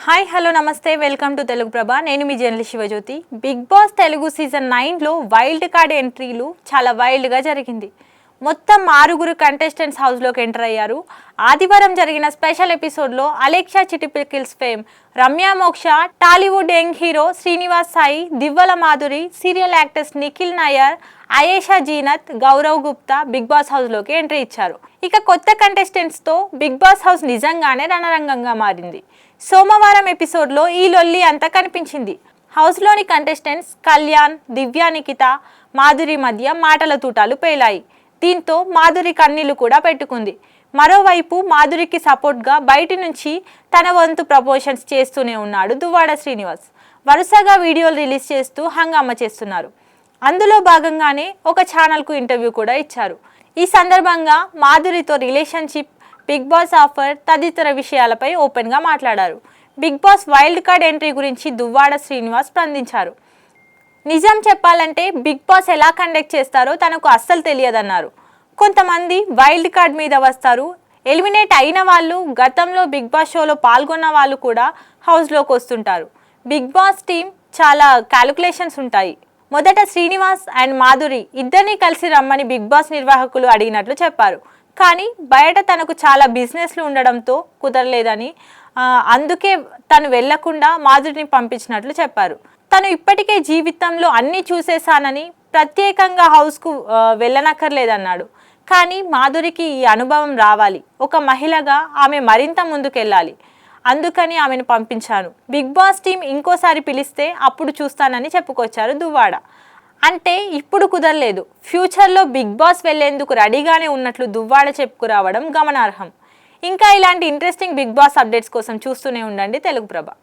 Hi hello నమస్తే welcome to Telugu Prabha. నేను మీ journalist Sivajyothi. Big Boss Telugu season 9లో వైల్డ్ కార్డ్ ఎంట్రీలు చాలా వైల్డ్గా జరిగింది. మొత్తం 6 కంటెస్టెంట్స్ హౌస్లోకి ఎంటర్ అయ్యారు. ఆదివారం జరిగిన స్పెషల్ ఎపిసోడ్లో Alexa చిటిపికిల్స్ fame Ramya Moksha, Tollywood young hero Srinivas Sai, Divvala Madhuri, serial actors Nikhil Nair, Ayesha Zeenat, Gaurav Gupta Bigg Boss హౌస్లోకి ఎంట్రీ ఇచ్చారు. ఇక కొత్త కంటెస్టెంట్స్తో బిగ్ బాస్ హౌస్ నిజంగానే రణరంగంగా మారింది. సోమవారం ఎపిసోడ్లో ఈ లొల్లి అంతా కనిపించింది. హౌస్లోని కంటెస్టెంట్స్ కళ్యాణ్, దివ్య, నిఖిత, మాధురి మధ్య మాటల తూటాలు పేలాయి. దీంతో మాధురి కన్నీళ్లు కూడా పెట్టుకుంది. మరోవైపు మాధురికి సపోర్ట్గా బయటి నుంచి తన వంతు ప్రమోషన్స్ చేస్తూనే ఉన్నాడు దువ్వాడ శ్రీనివాస్. వరుసగా వీడియోలు రిలీజ్ చేస్తూ హంగామా చేస్తున్నారు. అందులో భాగంగానే ఒక ఛానల్కు ఇంటర్వ్యూ కూడా ఇచ్చారు. ఈ సందర్భంగా మాధురితో రిలేషన్షిప్, బిగ్ బాస్ ఆఫర్ తదితర విషయాలపై ఓపెన్గా మాట్లాడారు. Bigg Boss wild card entry గురించి దువ్వాడ శ్రీనివాస్ స్పందించారు. నిజం చెప్పాలంటే బిగ్ బాస్ ఎలా కండక్ట్ చేస్తారో తనకు అస్సలు తెలియదన్నారు. కొంతమంది వైల్డ్ కార్డ్ మీద వస్తారు. ఎలిమినేట్ అయిన వాళ్ళు, గతంలో బిగ్ బాస్ షోలో పాల్గొన్న వాళ్ళు కూడా హౌస్లోకి వస్తుంటారు. బిగ్ బాస్ టీం చాలా క్యాలిక్యులేషన్స్ ఉంటాయి. మొదట శ్రీనివాస్ అండ్ మాధురి ఇద్దరిని కలిసి రమ్మని బిగ్ బాస్ నిర్వాహకులు అడిగినట్లు చెప్పారు. కానీ బయట తనకు చాలా బిజినెస్లు ఉండడంతో కుదరలేదని, అందుకే తను వెళ్లకుండా మాధురిని పంపించినట్లు చెప్పారు. తను ఇప్పటికే జీవితంలో అన్నీ చూసేశానని, ప్రత్యేకంగా హౌస్కు వెళ్ళనక్కర్లేదన్నాడు. కానీ మాధురికి ఈ అనుభవం రావాలి. ఒక మహిళగా ఆమె మరింత ముందుకెళ్ళాలి. అందుకని ఆమెను పంపించాను. బిగ్ బాస్ టీం ఇంకోసారి పిలిస్తే అప్పుడు చూస్తానని చెప్పుకొచ్చారు దువ్వాడ. అంటే ఇప్పుడు కుదరలేదు, ఫ్యూచర్లో బిగ్ బాస్ వెళ్లేందుకు రెడీగానే ఉన్నట్లు దువ్వాడ చెప్పుకురావడం గమనార్హం. ఇంకా ఇలాంటి ఇంట్రెస్టింగ్ బిగ్ బాస్ అప్డేట్స్ కోసం చూస్తూనే ఉండండి తెలుగు ప్రభ.